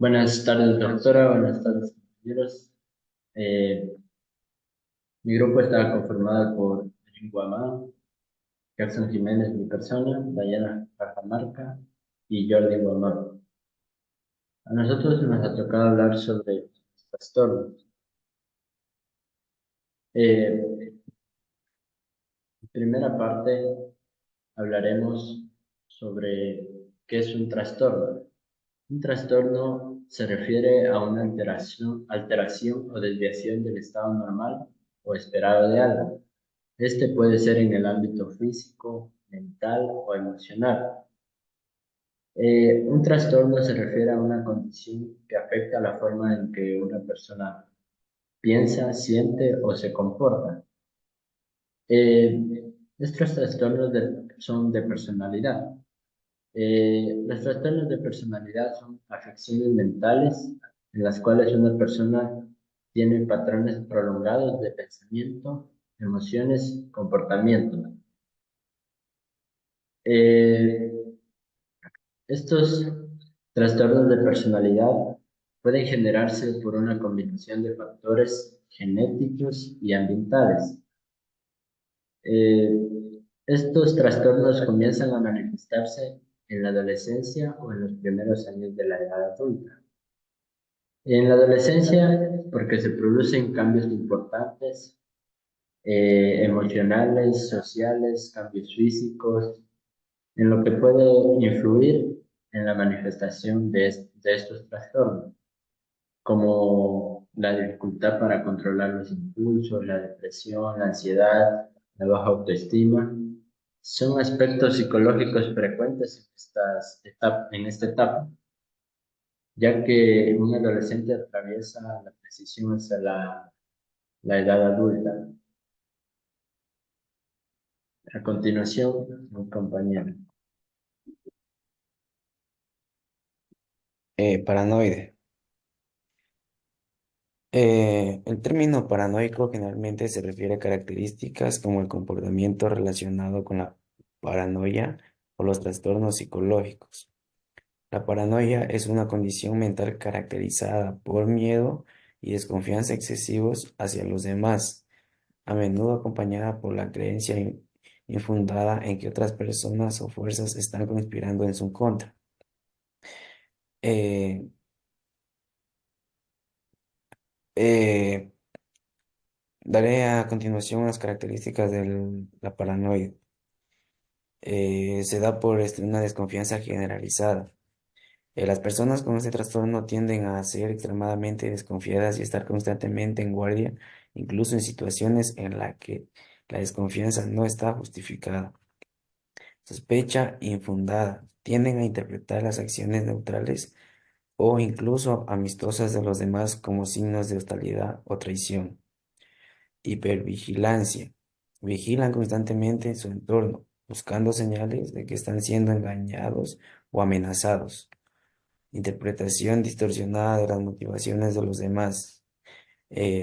Buenas tardes, doctora. Buenas tardes, compañeros. Eh, Mi grupo está conformado por Erin Guamán, Gerson Jiménez, mi persona, Dayana Cajamarca y Jordi Guamán. A nosotros nos ha tocado hablar sobre los trastornos. En primera parte hablaremos sobre qué es un trastorno. Un trastorno se refiere a una alteración o desviación del estado normal o esperado de algo. Este puede ser en el ámbito físico, mental o emocional. Un trastorno se refiere a una condición que afecta la forma en que una persona piensa, siente o se comporta. Estos son de personalidad. Los trastornos de personalidad son afecciones mentales en las cuales una persona tiene patrones prolongados de pensamiento, emociones, comportamiento. Eh, Estos trastornos de personalidad pueden generarse por una combinación de factores genéticos y ambientales. Estos trastornos comienzan a manifestarse en la adolescencia o en los primeros años de la edad adulta. En la adolescencia, porque se producen cambios importantes, emocionales, sociales, cambios físicos, en lo que puede influir en la manifestación de estos trastornos, como la dificultad para controlar los impulsos, la depresión, la ansiedad, la baja autoestima. Son aspectos psicológicos frecuentes en esta etapa, ya que un adolescente atraviesa la transición hacia la edad adulta. A continuación, mi compañero. Paranoide. El término paranoico generalmente se refiere a características como el comportamiento relacionado con la paranoia o los trastornos psicológicos. La paranoia es una condición mental caracterizada por miedo y desconfianza excesivos hacia los demás, a menudo acompañada por la creencia infundada en que otras personas o fuerzas están conspirando en su contra. Eh, eh, Daré a continuación las características de la paranoia. Se da por una desconfianza generalizada. Las personas con este trastorno tienden a ser extremadamente desconfiadas y estar constantemente en guardia, incluso en situaciones en las que la desconfianza no está justificada. Sospecha infundada. Tienden a interpretar las acciones neutrales o incluso amistosas de los demás como signos de hostilidad o traición. Hipervigilancia. Vigilan constantemente su entorno, buscando señales de que están siendo engañados o amenazados. Interpretación distorsionada de las motivaciones de los demás.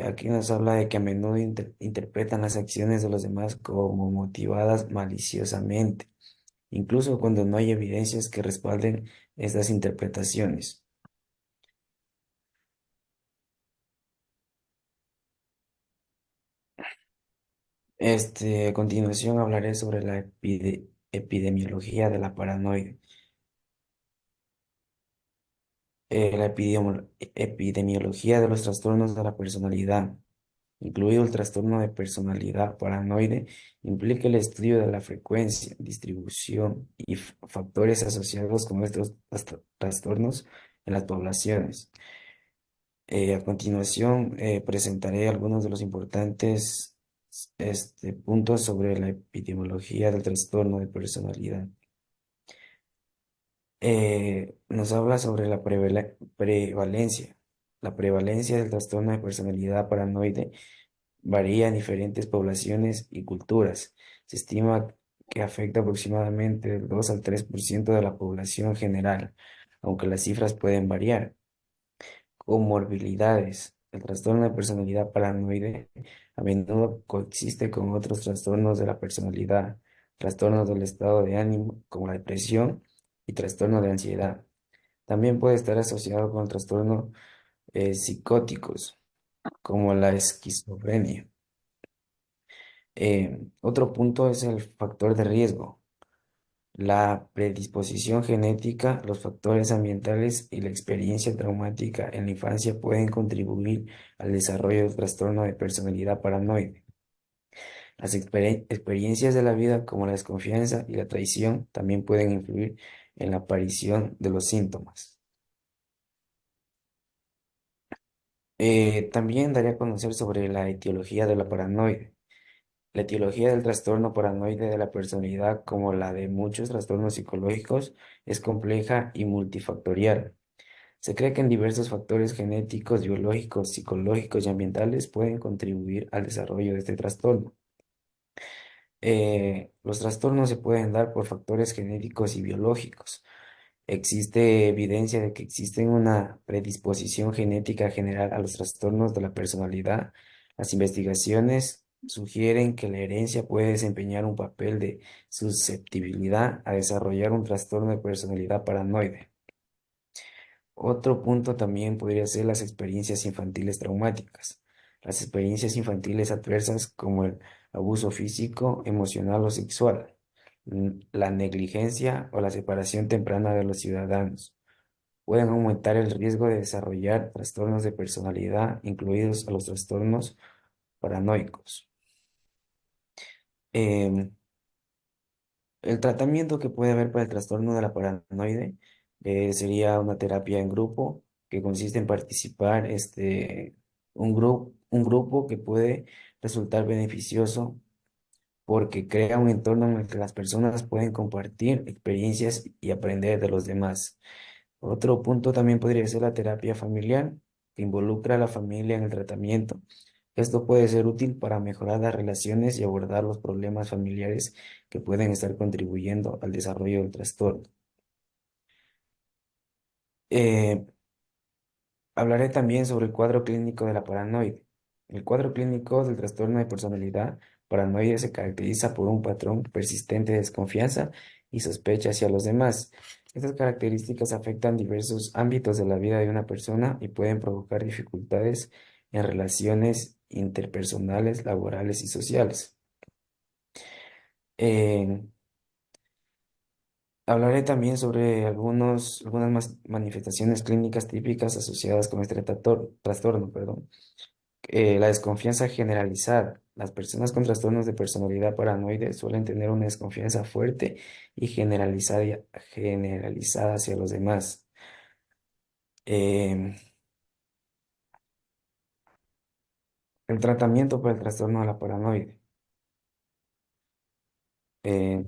Aquí nos habla de que a menudo interpretan las acciones de los demás como motivadas maliciosamente, incluso cuando no hay evidencias que respalden estas interpretaciones. A continuación hablaré sobre la epidemiología de la paranoia. La epidemiología de los trastornos de la personalidad, incluido el trastorno de personalidad paranoide, implica el estudio de la frecuencia, distribución y factores asociados con estos trastornos en las poblaciones. A continuación, presentaré algunos de los importantes puntos sobre la epidemiología del trastorno de personalidad. Nos habla sobre la prevalencia. La prevalencia del trastorno de personalidad paranoide varía en diferentes poblaciones y culturas. Se estima que afecta aproximadamente del 2 al 3% de la población general, aunque las cifras pueden variar. Comorbilidades. El trastorno de personalidad paranoide a menudo coexiste con otros trastornos de la personalidad, trastornos del estado de ánimo, como la depresión y trastorno de ansiedad. También puede estar asociado con trastornos psicóticos, como la esquizofrenia. Otro punto es el factor de riesgo. La predisposición genética, los factores ambientales y la experiencia traumática en la infancia pueden contribuir al desarrollo del trastorno de personalidad paranoide. Las experiencias de la vida, como la desconfianza y la traición, también pueden influir en la aparición de los síntomas. También daría a conocer sobre la etiología de la paranoide. La etiología del trastorno paranoide de la personalidad, como la de muchos trastornos psicológicos, es compleja y multifactorial. Se cree que en diversos factores genéticos, biológicos, psicológicos y ambientales pueden contribuir al desarrollo de este trastorno. Los trastornos se pueden dar por factores genéticos y biológicos. Existe evidencia de que existe una predisposición genética general a los trastornos de la personalidad. Las investigaciones sugieren que la herencia puede desempeñar un papel de susceptibilidad a desarrollar un trastorno de personalidad paranoide. Otro punto también podría ser las experiencias infantiles traumáticas. Las experiencias infantiles adversas como el abuso físico, emocional o sexual, la negligencia o la separación temprana de los ciudadanos pueden aumentar el riesgo de desarrollar trastornos de personalidad, incluidos a los trastornos paranoicos. Em, el tratamiento que puede haber para el trastorno de la paranoide sería una terapia en grupo que consiste en participar un grupo que puede resultar beneficioso porque crea un entorno en el que las personas pueden compartir experiencias y aprender de los demás. Otro punto también podría ser la terapia familiar, que involucra a la familia en el tratamiento. Esto puede ser útil para mejorar las relaciones y abordar los problemas familiares que pueden estar contribuyendo al desarrollo del trastorno. Eh, Hablaré también sobre el cuadro clínico de la paranoide. El cuadro clínico del trastorno de personalidad paranoide se caracteriza por un patrón persistente de desconfianza y sospecha hacia los demás. Estas características afectan diversos ámbitos de la vida de una persona y pueden provocar dificultades en relaciones interpersonales, laborales y sociales. Eh, Hablaré también sobre algunas manifestaciones clínicas típicas asociadas con este trastorno, perdón. La desconfianza generalizada. Las personas con trastornos de personalidad paranoide suelen tener una desconfianza fuerte y generalizada hacia los demás. Em, el tratamiento para el trastorno de la paranoide. Eh,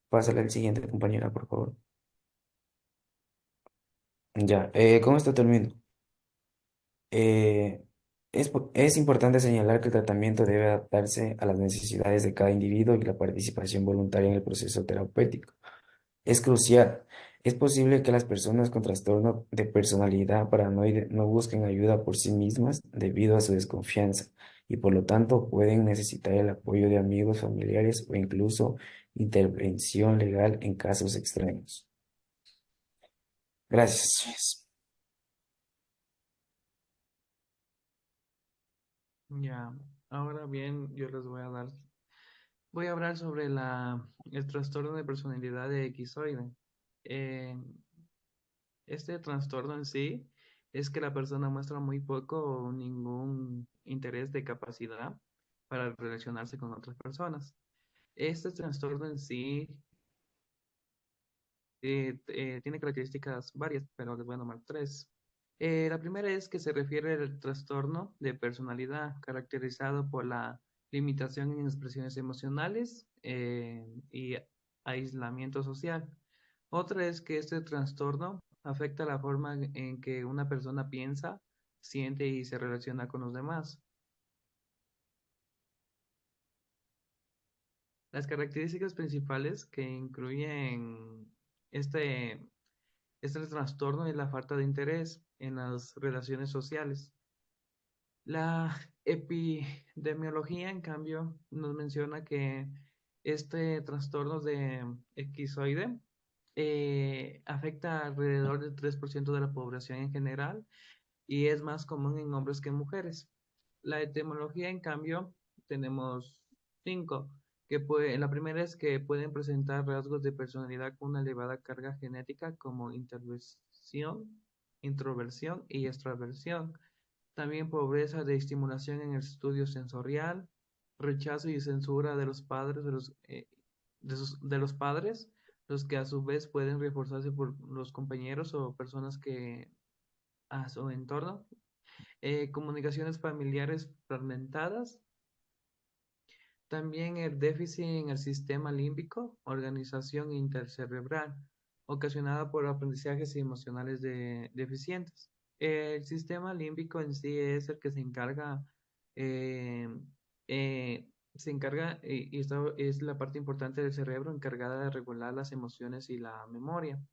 Pásale al siguiente, compañera, por favor. Ya, con esto termino. Eh, es importante señalar que el tratamiento debe adaptarse a las necesidades de cada individuo y la participación voluntaria en el proceso terapéutico. Es crucial. Es posible que las personas con trastorno de personalidad paranoide no busquen ayuda por sí mismas debido a su desconfianza y por lo tanto pueden necesitar el apoyo de amigos, familiares o incluso intervención legal en casos extremos. Gracias. Ya, ahora bien, yo les voy a hablar sobre el trastorno de personalidad de equizoide. Eh, este trastorno en sí es que la persona muestra muy poco o ningún interés de capacidad para relacionarse con otras personas. Este trastorno en sí tiene características varias, pero les voy a nombrar tres. La primera es que se refiere al trastorno de personalidad caracterizado por la limitación en expresiones emocionales y aislamiento social. Otra es que este trastorno afecta la forma en que una persona piensa, siente y se relaciona con los demás. Las características principales que incluyen este, este trastorno es la falta de interés en las relaciones sociales. La epidemiología, en cambio, nos menciona que este trastorno de esquizoide afecta alrededor del 3% de la población en general y es más común en hombres que en mujeres. La etimología, en cambio, tenemos 5, la primera es que pueden presentar rasgos de personalidad con una elevada carga genética como interversión, introversión y extraversión. También pobreza de estimulación en el estudio sensorial, rechazo y censura de los padres, de los padres, los que a su vez pueden reforzarse por los compañeros o personas que a su entorno, comunicaciones familiares fragmentadas, también el déficit en el sistema límbico, organización intercerebral, ocasionada por aprendizajes emocionales deficientes. El sistema límbico en sí es el que eh, se encarga, y esta es la parte importante del cerebro encargada de regular las emociones y la memoria,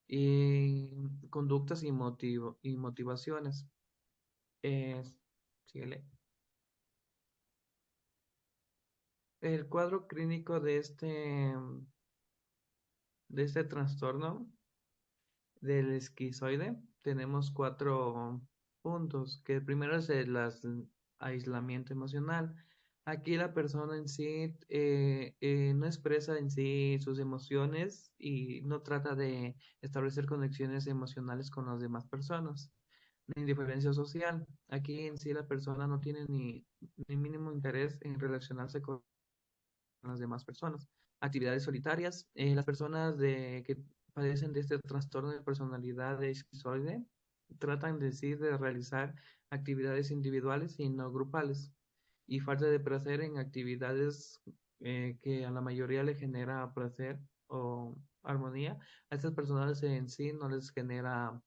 y conductas y motivaciones. Síguele. El cuadro clínico de este trastorno del esquizoide tenemos 4 puntos, que el primero es el aislamiento emocional. Aquí la persona en sí no expresa en sí sus emociones y no trata de establecer conexiones emocionales con las demás personas, ni diferencia social. Aquí en sí la persona no tiene ni mínimo interés en relacionarse con las demás personas. Actividades solitarias. Las personas que padecen de este trastorno de personalidad de esquizoide tratan de sí de realizar actividades individuales y no grupales. Y falta de placer en actividades que a la mayoría le genera placer o armonía. A estas personas en sí no les genera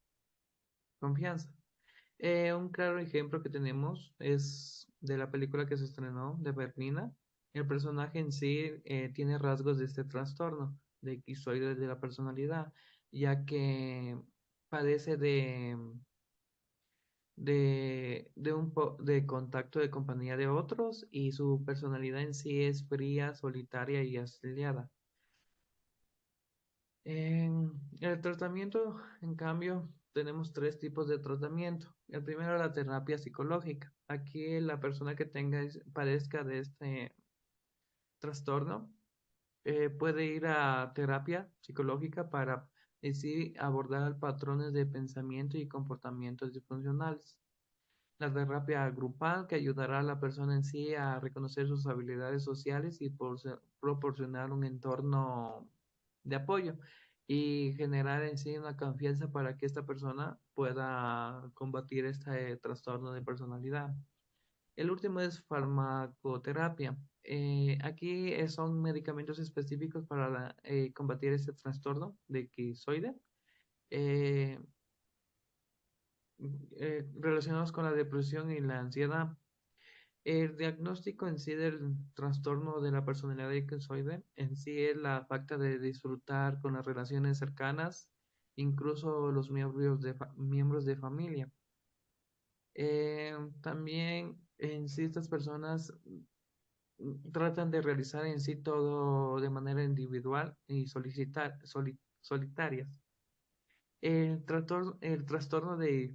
confianza. Un claro ejemplo que tenemos es de la película que se estrenó de Berlina. El personaje en sí tiene rasgos de este trastorno de esquizoide de la personalidad, ya que padece de contacto de compañía de otros y su personalidad en sí es fría, solitaria y aislada. En el tratamiento, en cambio, tenemos 3 tipos de tratamiento. El primero, la terapia psicológica. Aquí la persona que padezca de este trastorno puede ir a terapia psicológica para así abordar patrones de pensamiento y comportamientos disfuncionales. La terapia grupal que ayudará a la persona en sí a reconocer sus habilidades sociales y proporcionar un entorno de apoyo y generar en sí una confianza para que esta persona pueda combatir este trastorno de personalidad. El último es farmacoterapia. Aquí son medicamentos específicos para combatir este trastorno de esquizoide. Eh, Relacionados con la depresión y la ansiedad. El diagnóstico en sí del trastorno de la personalidad esquizoide en sí es la falta de disfrutar con las relaciones cercanas, incluso los miembros de familia. También en sí estas personas tratan de realizar en sí todo de manera individual y solitarias. El trastorno de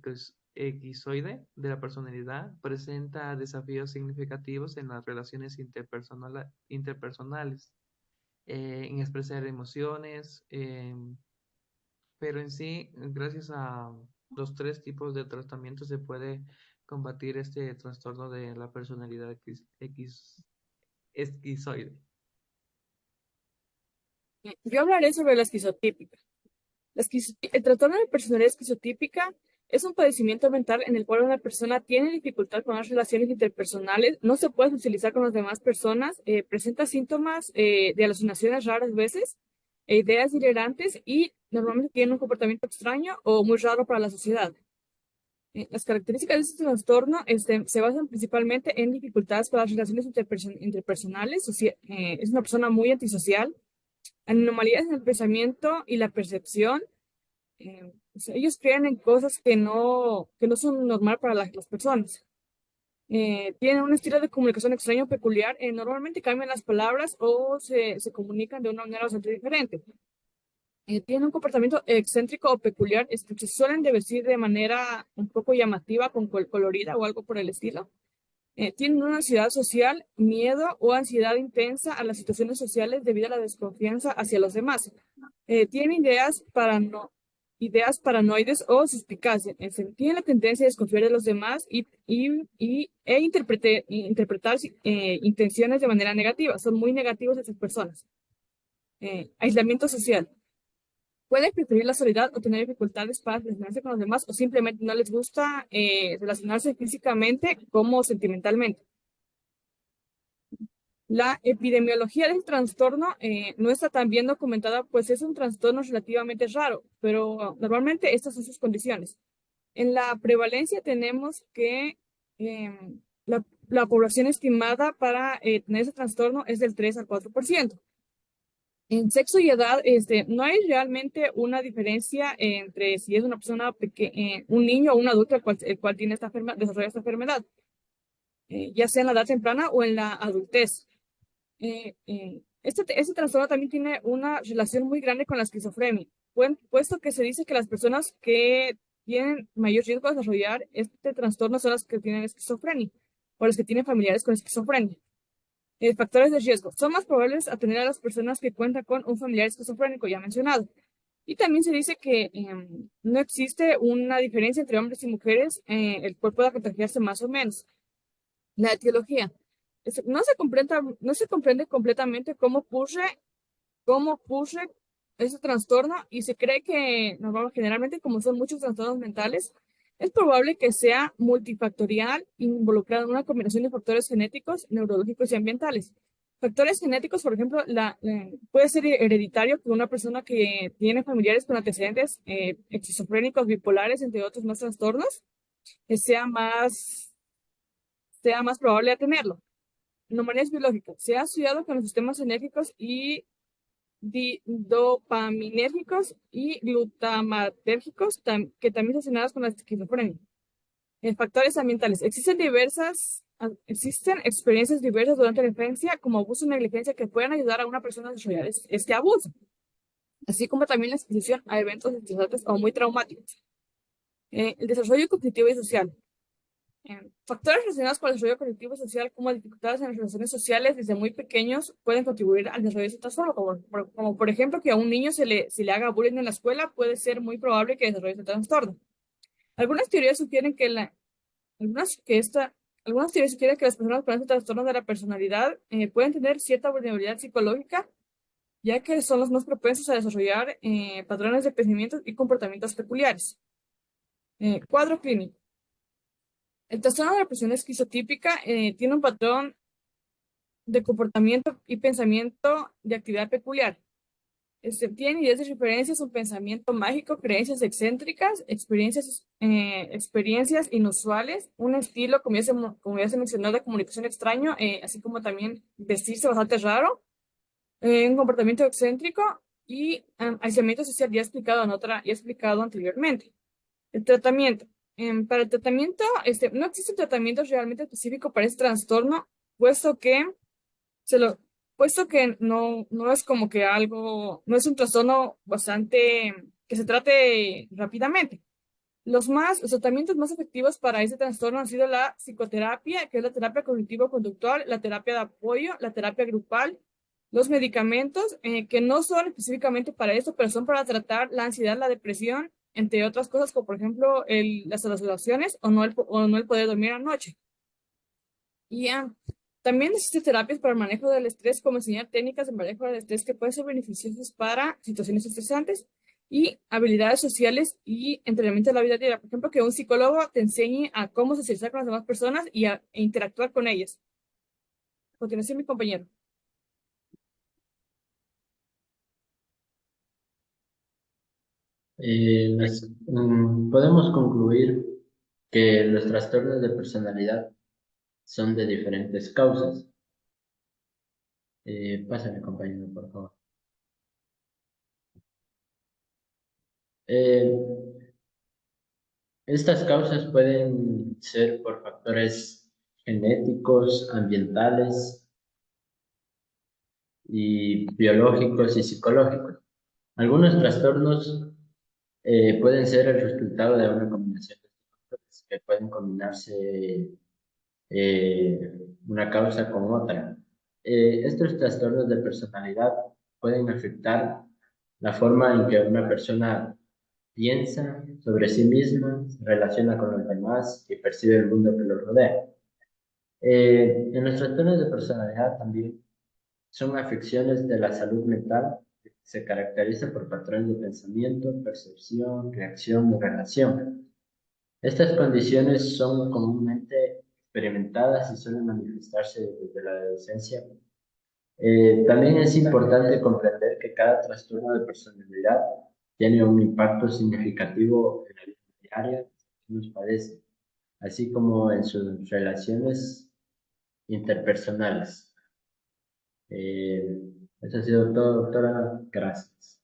esquizoide de la personalidad presenta desafíos significativos en las relaciones interpersonales, en expresar emociones, pero en sí, gracias a los 3 tipos de tratamiento se puede combatir este trastorno de la personalidad esquizoide. Yo hablaré sobre la esquizotípica. El trastorno de personalidad esquizotípica es un padecimiento mental en el cual una persona tiene dificultad con las relaciones interpersonales, no se puede socializar con las demás personas, presenta síntomas de alucinaciones raras veces, ideas delirantes y normalmente tiene un comportamiento extraño o muy raro para la sociedad. Las características de este trastorno se basan principalmente en dificultades para las relaciones interpersonales. Es una persona muy antisocial, anomalías en el pensamiento y la percepción. O sea, ellos creen en cosas que no son normal para las personas. Tienen un estilo de comunicación extraño, peculiar. Normalmente cambian las palabras o se comunican de una manera bastante diferente. Tienen un comportamiento excéntrico o peculiar, se suelen de vestir de manera un poco llamativa, con colorida o algo por el estilo. Tienen una ansiedad social, miedo o ansiedad intensa a las situaciones sociales debido a la desconfianza hacia los demás. Tienen ideas paranoides o suspicacia. Tienen la tendencia a desconfiar de los demás e interpretar intenciones de manera negativa. Son muy negativos esas personas. Aislamiento social. Pueden preferir la soledad o tener dificultades para relacionarse con los demás, o simplemente no les gusta relacionarse físicamente como sentimentalmente. La epidemiología del trastorno no está tan bien documentada, pues es un trastorno relativamente raro, pero normalmente estas son sus condiciones. En la prevalencia tenemos que la población estimada para tener ese trastorno es del 3 al 4%. En sexo y edad, no hay realmente una diferencia entre si es una persona un niño o un adulto el cual tiene desarrolla esta enfermedad, ya sea en la edad temprana o en la adultez. Este trastorno también tiene una relación muy grande con la esquizofrenia, puesto que se dice que las personas que tienen mayor riesgo de desarrollar este trastorno son las que tienen esquizofrenia o las que tienen familiares con esquizofrenia. Factores de riesgo. Son más probables a tener a las personas que cuentan con un familiar esquizofrénico ya mencionado. Y también se dice que no existe una diferencia entre hombres y mujeres, el cual pueda contagiarse más o menos. La etiología. No se comprende completamente cómo ocurre ese trastorno, y se cree que generalmente, como son muchos trastornos mentales, es probable que sea multifactorial, involucrado en una combinación de factores genéticos, neurológicos y ambientales. Factores genéticos, por ejemplo, puede ser hereditario, que una persona que tiene familiares con antecedentes esquizofrénicos, bipolares, entre otros más trastornos, sea más probable de tenerlo. Anomalías biológicas. Se ha estudiado con los sistemas enérgicos y dopaminérgicos y glutamatérgicos, que también son relacionados con la esquizofrenia. Factores ambientales. Existen experiencias diversas durante la infancia, como abuso y negligencia, que pueden ayudar a una persona a desarrollar este abuso, así como también la exposición a eventos estresantes o muy traumáticos. El desarrollo cognitivo y social. Factores relacionados con el desarrollo cognitivo y social, como dificultades en las relaciones sociales desde muy pequeños, pueden contribuir al desarrollo de este trastorno, como por ejemplo que a un niño se le haga bullying en la escuela, puede ser muy probable que desarrolle este trastorno. Algunas teorías sugieren que las personas con este trastorno de la personalidad pueden tener cierta vulnerabilidad psicológica, ya que son los más propensos a desarrollar patrones de pensamientos y comportamientos peculiares. Cuadro clínico. El trastorno de la persona esquizotípica tiene un patrón de comportamiento y pensamiento de actividad peculiar. Tiene ideas de referencias, un pensamiento mágico, creencias excéntricas, experiencias inusuales, un estilo, como ya se mencionó, de comunicación extraño, así como también vestirse bastante raro, un comportamiento excéntrico y aislamiento social, ya explicado anteriormente. El tratamiento. Para el tratamiento, no existe un tratamiento realmente específico para este trastorno, puesto que se lo, puesto que no es como que no es un trastorno bastante que se trate rápidamente. Los tratamientos más efectivos para este trastorno han sido la psicoterapia, que es la terapia cognitivo-conductual, la terapia de apoyo, la terapia grupal, los medicamentos, que no son específicamente para esto, pero son para tratar la ansiedad, la depresión, entre otras cosas, como por ejemplo las alucinaciones o no el poder dormir anoche. Y también existen terapias para el manejo del estrés, como enseñar técnicas de manejo del estrés que pueden ser beneficiosas para situaciones estresantes, y habilidades sociales y entrenamiento de la vida diaria. Por ejemplo, que un psicólogo te enseñe a cómo socializar con las demás personas e interactuar con ellas. A continuación, mi compañero. Podemos concluir que los trastornos de personalidad son de diferentes causas. Pásame, compañero, por favor. Estas causas pueden ser por factores genéticos, ambientales y biológicos y psicológicos. Algunos trastornos pueden ser el resultado de una combinación de factores que pueden combinarse una causa con otra. Estos trastornos de personalidad pueden afectar la forma en que una persona piensa sobre sí misma, se relaciona con los demás y percibe el mundo que los rodea. En los trastornos de personalidad también son afecciones de la salud mental que se caracterizan por patrones de pensamiento, percepción, reacción y relación. Estas condiciones son comúnmente experimentadas y suelen manifestarse desde la adolescencia. También es importante comprender que cada trastorno de personalidad tiene un impacto significativo en la vida diaria que nos padece, así como en sus relaciones interpersonales. Eso ha sido todo, doctora. Gracias.